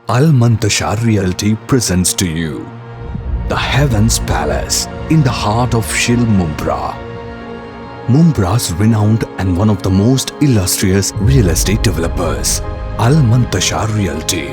Al Mantashar Realty presents to you the Heavens Palace in the heart of Shil Mumbra. Mumbra's renowned and one of the most illustrious real estate developers, Al Mantashar Realty,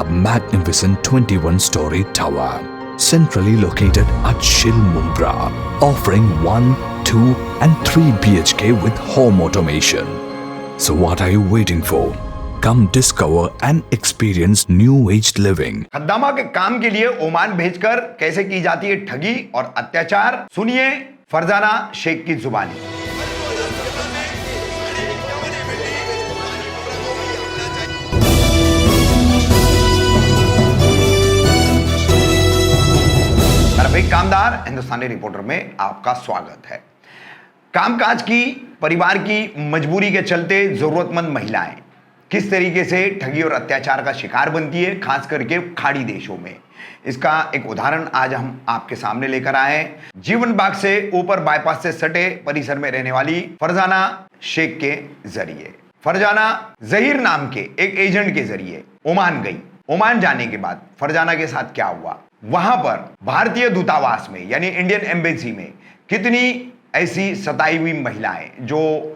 a magnificent 21-story tower centrally located at Shil Mumbra, offering 1, 2 and 3 BHK with home automation. So what are you waiting for? Come discover and experience new age living. खद्दामा के काम के लिए Oman भेजकर कैसे की जाती है ठगी और अत्याचार, सुनिए फरजाना शेख की जुबानी। रफीक कामदार हिंदुस्तानी रिपोर्टर में आपका स्वागत है। कामकाज की, परिवार की मजबूरी के चलते जरूरतमंद महिलाएं किस तरीके से ठगी और अत्याचार का शिकार बनती है, खास करके खाड़ी देशों में। इसका एक उदाहरण आज हम आपके सामने लेकर आए हैं। जीवन बाग से ऊपर बाईपास से सटे परिसर में रहने वाली फरजाना शेख के जरिए। फरजाना जहीर नाम के एक एजेंट के जरिए ओमान गई। ओमान जाने के बाद फरजाना के साथ क्या हुआ, वहां पर भारतीय दूतावास में यानी इंडियन एम्बेसी में कितनी ऐसी सताई हुई महिलाएं जो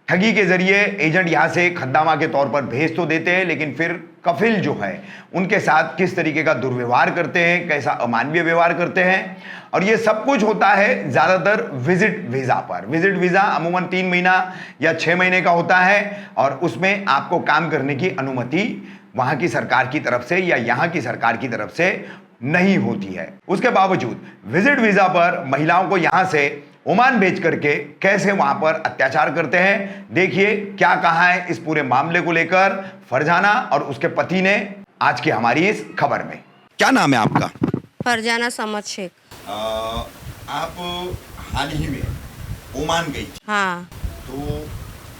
ठगी के जरिए एजेंट यहां से खद्दामा के तौर पर भेज तो देते हैं, लेकिन फिर कफिल जो है उनके साथ किस तरीके का दुर्व्यवहार करते हैं, कैसा अमानवीय व्यवहार करते हैं। और ये सब कुछ होता है ज्यादातर विजिट वीजा पर। विजिट वीजा अमूमन 3 महीना या 6 महीने का होता है और उसमें आपको काम करने की अनुमति वहां की सरकार की तरफ से या यहां की सरकार की तरफ से नहीं होती है। उसके बावजूद विजिट वीजा पर महिलाओं को यहां से ओमान भेज करके कैसे वहां पर अत्याचार करते हैं, देखिए क्या कहा है इस पूरे मामले को लेकर फरजाना और उसके पति ने आज की हमारी इस खबर में। क्या नाम है आपका? फरजाना समद शेख। आप हाल ही में ओमान गई थी। हाँ। तो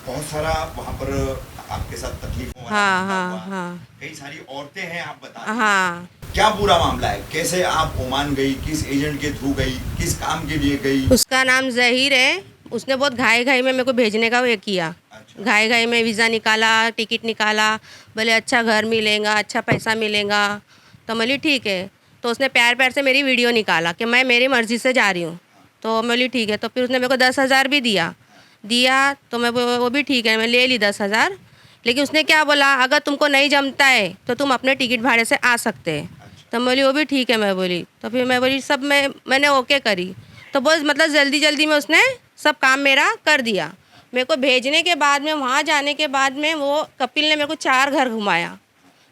बहुत सारा वहां पर आपके साथ तकलीफ हुआ। हाँ। कई सारी औरतें हैं, आप बता। हाँ। क्या पूरा मामला है, कैसे आप ओमान गई, किस एजेंट के थ्रू गई, किस काम के लिए गई? उसका नाम जहीर है। उसने बहुत घाई घाई में मेरे को भेजने का वो किया। अच्छा। घाई घाई में वीज़ा निकाला, टिकट निकाला, बोले अच्छा घर मिलेगा, अच्छा पैसा मिलेगा। तो बोली ठीक है। तो उसने प्यार प्यार से मेरी वीडियो निकाला कि मैं मेरी मर्ज़ी से जा रही हूँ। तो मैं बोली ठीक है। तो फिर उसने मेरे को 10,000 भी दिया तो मैं वो भी ठीक है, मैं ले ली 10,000। लेकिन उसने क्या बोला, अगर तुमको नहीं जमता है तो तुम अपने टिकट भाड़े से आ सकते हैं। तो मैं बोली वो भी ठीक है। मैं बोली तो फिर मैं बोली सब मैंने ओके करी। तो बस मतलब जल्दी में उसने सब काम मेरा कर दिया। मेरे को भेजने के बाद में, वहाँ जाने के बाद में वो कपिल ने मेरे को 4 घर घुमाया।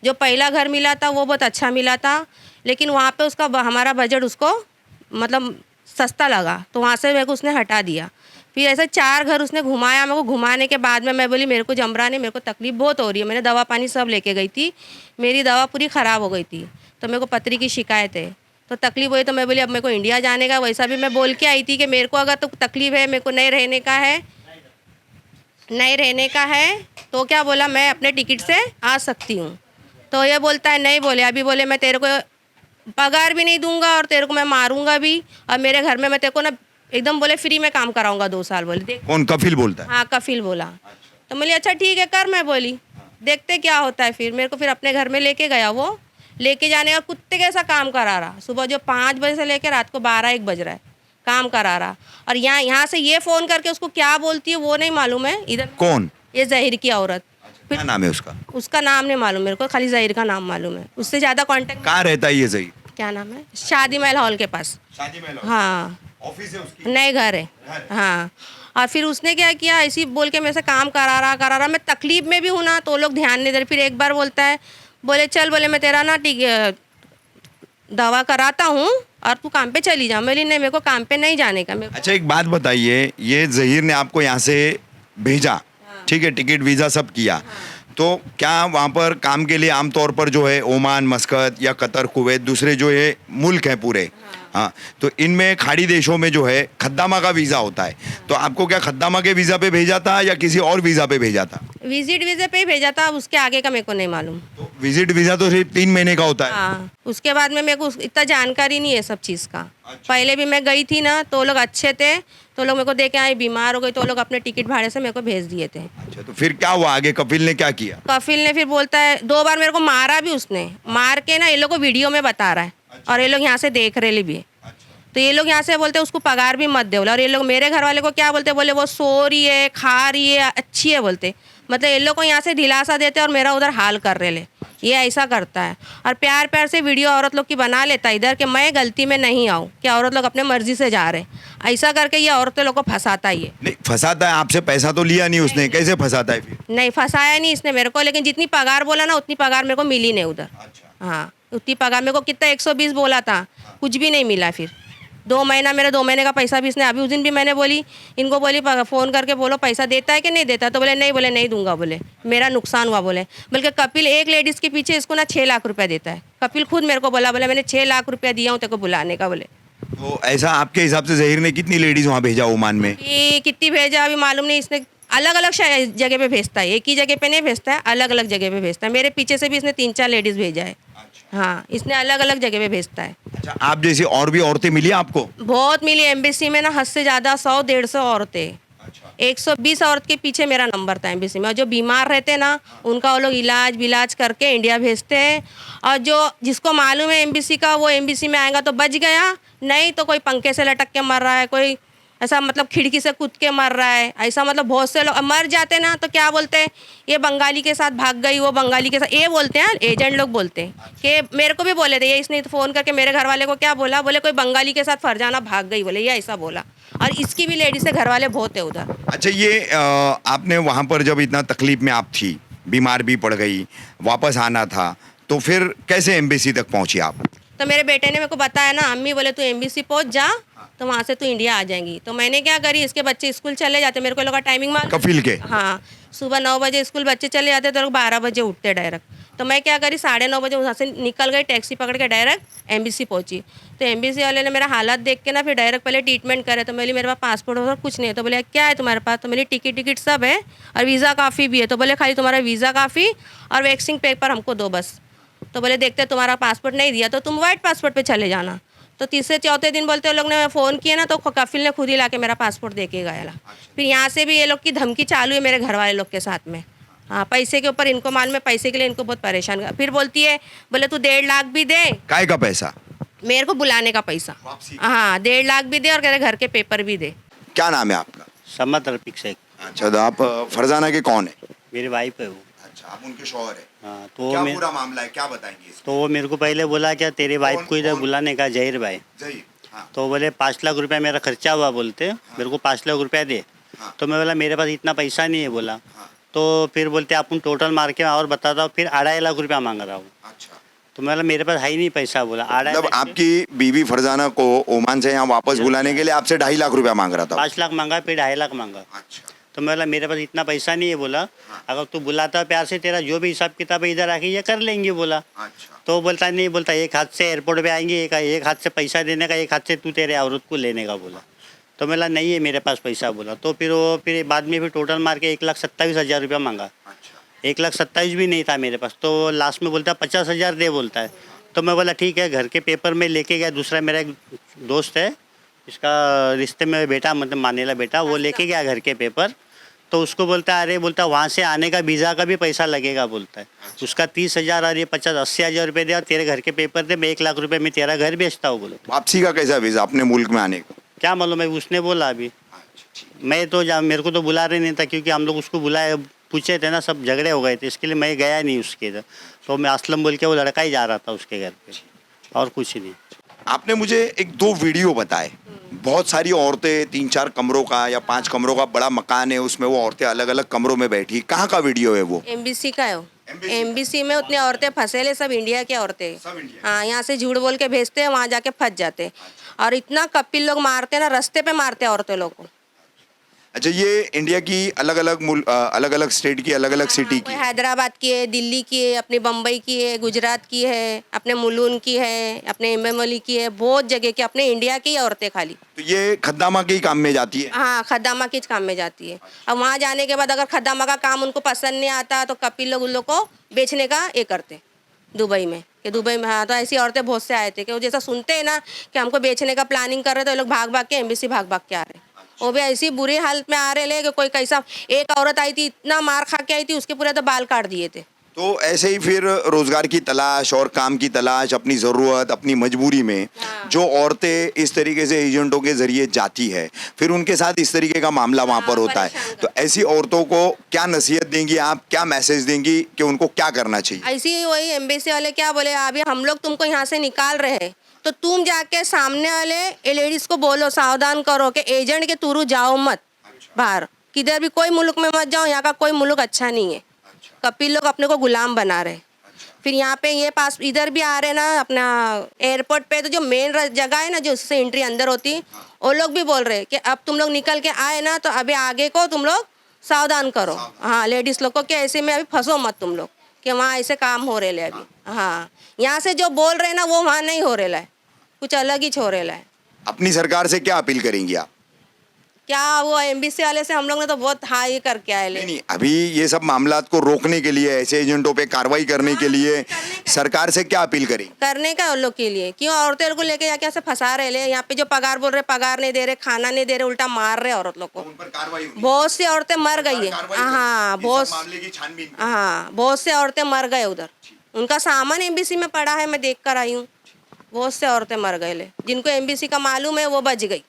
जो पहला घर मिला था वो बहुत अच्छा मिला था, लेकिन वहाँ पे उसका हमारा बजट उसको मतलब सस्ता लगा, तो वहाँ से मेरे को उसने हटा दिया। फिर ऐसे 4 घर उसने घुमाया। मेरे को घुमाने के बाद में मैं बोली मेरे को जम रहा नहीं, मेरे को तकलीफ़ बहुत हो रही है। मैंने दवा पानी सब लेके गई थी, मेरी दवा पूरी ख़राब हो गई थी। तो मेरे को पथरी की शिकायत है, तो तकलीफ़ हुई। तो मैं बोली अब मेरे को इंडिया जाने का, वैसा भी मैं बोल के आई थी कि मेरे को अगर तो तकलीफ़ है, मेरे को नहीं रहने का है तो क्या बोला, मैं अपने टिकट से आ सकती हूँ। तो ये बोलता है नहीं, बोले अभी बोले मैं तेरे को पगार भी नहीं दूंगा और तेरे को मैं मारूंगा भी, और मेरे घर में मैं तेरे को ना एकदम बोले फ्री में काम कराऊंगा 2 साल। बोले देख। कौन कफिल बोलता है? हाँ कफिल बोला। तो बोली अच्छा ठीक है कर। मैं बोली देखते क्या होता है। फिर मेरे को फिर अपने घर में लेके गया। वो लेके जाने का कुत्ते कैसा काम करा रहा। सुबह जो 5 बजे से लेकर रात को 12-1 बज रहा है काम करा रहा। और यहाँ से ये फ़ोन करके उसको क्या बोलती है वो नहीं मालूम है। इधर कौन? ये जहीर की औरत। क्या नाम है उसका? उसका नाम नहीं मालूम मेरे को, खाली जहीर का नाम मालूम है। उससे ज़्यादा कॉन्टेक्ट। कहाँ रहता है ये जहीर? क्या नाम है? शादी महल हॉल के पास। शादी महल? हाँ। ऑफिस है उसकी? नए घर है। हाँ। और फिर उसने क्या किया, ऐसी बोल के मेरे से काम करा रहा। मैं तकलीफ में भी हूँ ना, तो लोग ध्यान नहीं दे रहे। फिर एक बार बोलता है, बोले चल, बोले मैं तेरा ना दवा कराता हूँ और तू काम पे चली जा। मेरी नहीं, मेरे को काम पे नहीं जाने का। अच्छा एक बात बताइए, ये जहीर ने आपको यहाँ से भेजा, ठीक है, टिकट वीज़ा सब किया, तो क्या वहाँ पर काम के लिए आमतौर पर जो है ओमान, मस्कत या कतर, कुवैत, दूसरे जो है मुल्क हैं पूरे, हाँ, तो इनमें खाड़ी देशों में जो है खद्दामा का वीज़ा होता है, तो आपको क्या खद्दामा के वीज़ा पे भेजा था या किसी और वीज़ा पे भेजा था? विजिट वीज़े पे ही भेजा था, उसके आगे का मेरे को नहीं मालूम। तो विजिट वीज़ा तो सिर्फ 3 महीने का होता है। हाँ, उसके बाद में मेरे को इतना जानकारी नहीं है सब चीज़ का। पहले भी मैं गई थी ना, तो लोग अच्छे थे, तो लोग मेरे को देख के आए, बीमार हो गई तो लोग अपने टिकट भाड़े से मेरे को भेज दिए थे। अच्छा, तो फिर क्या हुआ आगे? कपिल ने क्या किया? कपिल ने फिर बोलता है, 2 बार मेरे को मारा भी उसने, मार के ना ये लोग को वीडियो में बता रहा है, और ये लोग यहाँ से देख रहे भी है। तो ये लोग यहाँ से बोलते हैं उसको पगार भी मत दे बोला, और ये लोग मेरे घर वाले को क्या बोलते, बोले वो सो रही है, खा रही है, अच्छी है बोलते। मतलब ये लोग को यहाँ से दिलासा देते और मेरा उधर हाल कर रहे ले, ये ऐसा करता है। और प्यार प्यार से वीडियो औरत लोग की बना लेता है इधर, कि मैं गलती में नहीं आऊँ, कि औरत लोग अपने मर्जी से जा रहे, ऐसा करके ये औरतें लोग को फंसाता ही है। नहीं फंसाता है, आपसे पैसा तो लिया नहीं उसने, कैसे फंसाता है फिर? नहीं फंसाया नहीं इसने मेरे को, लेकिन जितनी पगार बोला ना उतनी पगार मेरे को मिली नहीं उधर। हाँ, उतनी पगार मेरे को कितना 120 बोला था, कुछ भी नहीं मिला। फिर 2 महीना, मेरा 2 महीने का पैसा भी इसने, अभी उस दिन भी मैंने बोली इनको, बोली फ़ोन करके बोलो पैसा देता है कि नहीं देता, तो बोले नहीं दूंगा, बोले मेरा नुकसान हुआ बोले। बल्कि कपिल एक लेडीज़ के पीछे इसको ना 6 लाख रुपया देता है। कपिल खुद मेरे को बोला मैंने 6 लाख रुपया दिया हूँ तेरे को बुलाने का, बोले। तो ऐसा आपके हिसाब से ज़हीर ने कितनी लेडीज़ वहाँ भेजा ओमान में? ये कितनी भेजा अभी मालूम नहीं, इसने अलग अलग जगह पे भेजता है, एक ही जगह पे नहीं भेजता है, अलग अलग जगह पे भेजता है। मेरे पीछे से भी इसने 3-4 लेडीज़ भेजा है। हाँ, इसने अलग अलग जगह पे भेजता है। अच्छा, आप जैसी और भी औरतें मिली आपको? बहुत मिली एम्बेसी में ना, हद से ज़्यादा 100-150 औरतें। 120 औरत के पीछे मेरा नंबर था एम्बेसी में। और जो बीमार रहते ना, उनका वो लोग इलाज करके इंडिया भेजते हैं। और जो जिसको मालूम है एम्बेसी का, वो एम्बेसी में आएगा तो बच गया, नहीं तो कोई पंखे से लटक के मर रहा है, कोई ऐसा मतलब खिड़की से कूद के मर रहा है, ऐसा मतलब बहुत से लोग मर जाते ना, तो क्या बोलते हैं, ये बंगाली के साथ भाग गई, वो बंगाली के साथ, ये बोलते हैं एजेंट लोग बोलते हैं। कि मेरे को भी बोले थे ये, इसने फ़ोन करके मेरे घर वाले को क्या बोला, बोले कोई बंगाली के साथ फरजाना भाग गई, बोले ये ऐसा बोला। और इसकी भी लेडीज से घर वाले बहुत है उधर। अच्छा, ये आपने वहाँ पर जब इतना तकलीफ में आप थी, बीमार भी पड़ गई, वापस आना था, तो फिर कैसे एम्बेसी तक पहुँची आप? तो मेरे बेटे ने मेरे को बताया ना, अम्मी बोले तू एम्बेसी पहुँच जा, तो वहाँ से तू इंडिया आ जाएंगी। तो मैंने क्या करी, इसके बच्चे स्कूल चले जाते, मेरे को लोग का टाइमिंग मालूम, कपिल के? हाँ, सुबह 9 बजे स्कूल बच्चे चले जाते, तो लोग 12 बजे उठते डायरेक्ट। तो मैं क्या करी, 9:30 बजे वहाँ से निकल गई, टैक्सी पकड़ के डायरेक्ट एम्बेसी पहुँची। तो एम्बेसी वाले ने मेरा हालात देख के ना फिर डायरेक्ट पहले ट्रीटमेंट करे। तो मेरे पास पासपोर्ट और कुछ नहीं है। तो बोले क्या है तुम्हारे पास? तो मेरी टिकट सब है और वीज़ा काफ़ी भी है। तो बोले खाली तुम्हारा वीज़ा काफ़ी और वैक्सीन पेपर हमको दो बस। तो बोले देखते तुम्हारा पासपोर्ट नहीं दिया तो तुम वाइट पासपोर्ट पे चले जाना। तो तीसरे चौथे दिन बोलते लोग ने फ़ोन किया ना, तो कपिल ने खुद ही लाके मेरा पासपोर्ट दे के गया। फिर यहाँ से भी ये लोग की धमकी चालू है मेरे घर वाले लोग के साथ में। हाँ, पैसे के ऊपर इनको मालूम है, पैसे के लिए इनको बहुत परेशान कर। फिर बोलती है बोले तू 1.5 लाख भी दे। काय का पैसा? मेरे को बुलाने का पैसा। हाँ, 1.5 लाख भी दे और कह रहे घर के पेपर भी दे। क्या नाम है आपका? समत रफीक शेख। अच्छा, तो आप फरजाना के कौन है? मेरी वाइफ है वो। अच्छा, आप उनके शौहर है? हाँ, तो क्या मैं पूरा मामला है, क्या बताएंगे इसमें? तो वो मेरे को पहले बोला क्या तेरे वाइफ को इधर कौन? बुलाने का, जहीर भाई। जहीर, हाँ। तो बोले 5 लाख रुपया मेरा खर्चा हुआ, बोलते मेरे को 5 लाख रुपया दे। हाँ। तो मैं बोला मेरे पास इतना पैसा नहीं है बोला। हाँ। तो फिर बोलते अपन टोटल मार के और बताता हूँ, फिर 2.5 लाख रुपया मांग रहा हूँ। अच्छा, तो मैं बोला मेरे पास है ही नहीं पैसा, बोला 2.5 मतलब लाख। आपकी बीवी फरजाना को ओमान से यहाँ वापस बुलाने के लिए आपसे 2.5 लाख रुपया मांग रहा था? 5 लाख मांगा, फिर 2.5 लाख मांगा। अच्छा, तो मैं बोला मेरे पास इतना पैसा नहीं है बोला। अगर तू बुलाता प्यार से, तेरा जो भी हिसाब किताब है इधर आके ये कर लेंगे बोला। अच्छा। तो तो बोलता नहीं, बोलता एक हाथ से एयरपोर्ट पे आएंगे, एक हाथ से पैसा देने का, एक हाथ से तू तेरे औरत को लेने का बोला। तो मैं बोला नहीं है मेरे पास पैसा बोला। तो फिर बाद में फिर टोटल मार के 1,27,000 रुपया मांगा। अच्छा, 1,27,000 भी नहीं था मेरे पास। तो लास्ट में बोलता 50,000 दे बोलता है। तो मैं बोला ठीक है, घर के पेपर में लेके गया। दूसरा मेरा एक दोस्त है, इसका रिश्ते में बेटा, मतलब मानेला बेटा, वो लेके गया घर के पेपर। तो उसको बोलता है अरे, बोलता वहाँ से आने का वीज़ा का भी पैसा लगेगा बोलता है। उसका 30,000 और ये 50-80,000 रुपये दे और तेरे घर के पेपर दे, मैं 1 लाख रुपये में तेरा घर बेचता हूँ बोलो। वापसी का कैसा वीज़ा अपने मुल्क में आने का? क्या मालूम है, उसने बोला अभी। मैं तो मेरे को तो बुला रहे नहीं था, क्योंकि हम लोग उसको बुलाए पूछे थे ना, सब झगड़े हो गए थे, इसके लिए मैं गया नहीं उसके इधर। तो मैं असलम बोल के वो लड़का ही जा रहा था उसके घर पे, और कुछ नहीं। आपने मुझे 1-2 वीडियो बताए, बहुत सारी औरतें, 3-4 कमरों का या 5 कमरों का बड़ा मकान है, उसमें वो औरतें अलग अलग कमरों में बैठी। कहाँ का वीडियो है वो? एमबीसी का है। एमबीसी में उतनी औरतें फंसेले, सब इंडिया की औरतें। हाँ, यहाँ से झूठ बोल के भेजते हैं, वहाँ जाके फंस जाते। और इतना कपिल लोग मारते हैं ना, रास्ते पे मारते हैं औरतें लोग को। अच्छा, ये इंडिया की अलग अलग स्टेट की अलग अलग सिटी कोई की। हैदराबाद की है, दिल्ली की है, अपनी बम्बई की है, गुजरात की है, अपने मुलुन की है, अपने इमामली की है, बहुत जगह की, अपने इंडिया की औरतें खाली। तो ये खद्दामा के ही काम में जाती है। हाँ, खद्दामा के काम में जाती है। अब वहाँ जाने के बाद अगर खद्दामा का काम उनको पसंद नहीं आता तो कपिल लोग उन लोग को बेचने का ये करते दुबई में, कि दुबई में। हाँ, तो ऐसी औरतें बहुत से आए थे कि वो जैसा सुनते हैं ना कि हमको बेचने का प्लानिंग कर रहे तो ये लोग भाग भाग के एम्बेसी भाग भाग के आ रहे। वो भी ऐसी बुरी हालत में आ रहे ले कि कोई कैसा, एक औरत आई थी इतना मार खा के आई थी, उसके पूरे तो बाल काट दिए थे। तो ऐसे ही फिर रोजगार की तलाश और काम की तलाश, अपनी ज़रूरत, अपनी मजबूरी में जो औरतें इस तरीके से एजेंटों के जरिए जाती है, फिर उनके साथ इस तरीके का मामला वहाँ पर होता है। परेशान तो ऐसी औरतों को क्या नसीहत देंगी आप, क्या मैसेज देंगी कि उनको क्या करना चाहिए? ऐसी ही वही एम्बेसी वाले क्या बोले, अभी हम लोग तुमको यहाँ से निकाल रहे हैं तो तुम जाके सामने वाले लेडीज को बोलो, सावधान करो कि एजेंट के थ्रू जाओ मत बाहर, किधर भी कोई मुल्क में मत जाओ, यहाँ का कोई मुल्क अच्छा नहीं है। कपिल लोग अपने को गुलाम बना रहे। फिर यहाँ पे ये पास इधर भी आ रहे ना अपना एयरपोर्ट पे, तो जो मेन जगह है ना जो उससे एंट्री अंदर होती है, वो लोग भी बोल रहे कि अब तुम लोग निकल के आए ना तो अभी आगे को तुम लोग सावधान करो। हाँ, लेडीज लोग को कि ऐसे में अभी फंसो मत तुम लोग, कि वहाँ ऐसे काम हो रहे अभी। हाँ, यहाँ से जो बोल रहे ना वो वहाँ नहीं हो रहा है, कुछ अलग ही हो रहा है। अपनी सरकार से क्या अपील करेंगी आप? क्या वो एमबीसी वाले से हम लोग ने तो बहुत हाई करके आए ले। नहीं, अभी ये सब मामलात को रोकने के लिए, ऐसे एजेंटों पे कार्रवाई करने के लिए सरकार से क्या अपील करें? करने का उन लोग के लिए, क्यों औरतें को लेके जाके ऐसे फंसा रहे ले। यहाँ पे जो पगार बोल रहे, पगार नहीं दे रहे, खाना नहीं दे रहे, उल्टा मार रहे औरत लोग को। उन पर कार्रवाई होनी बहुत सी औरतें मर गई है। कार्रवाई हाँ, करें, बहुत इस सब मामले की छानबीन। हाँ, बहुत से औरतें मर गए उधर। उनका सामान एमबीसी में पड़ा है, मैं देख कर आई हूँ। बहुत से औरतें मर गए ले, जिनको एमबीसी का मालूम है वो बच गई।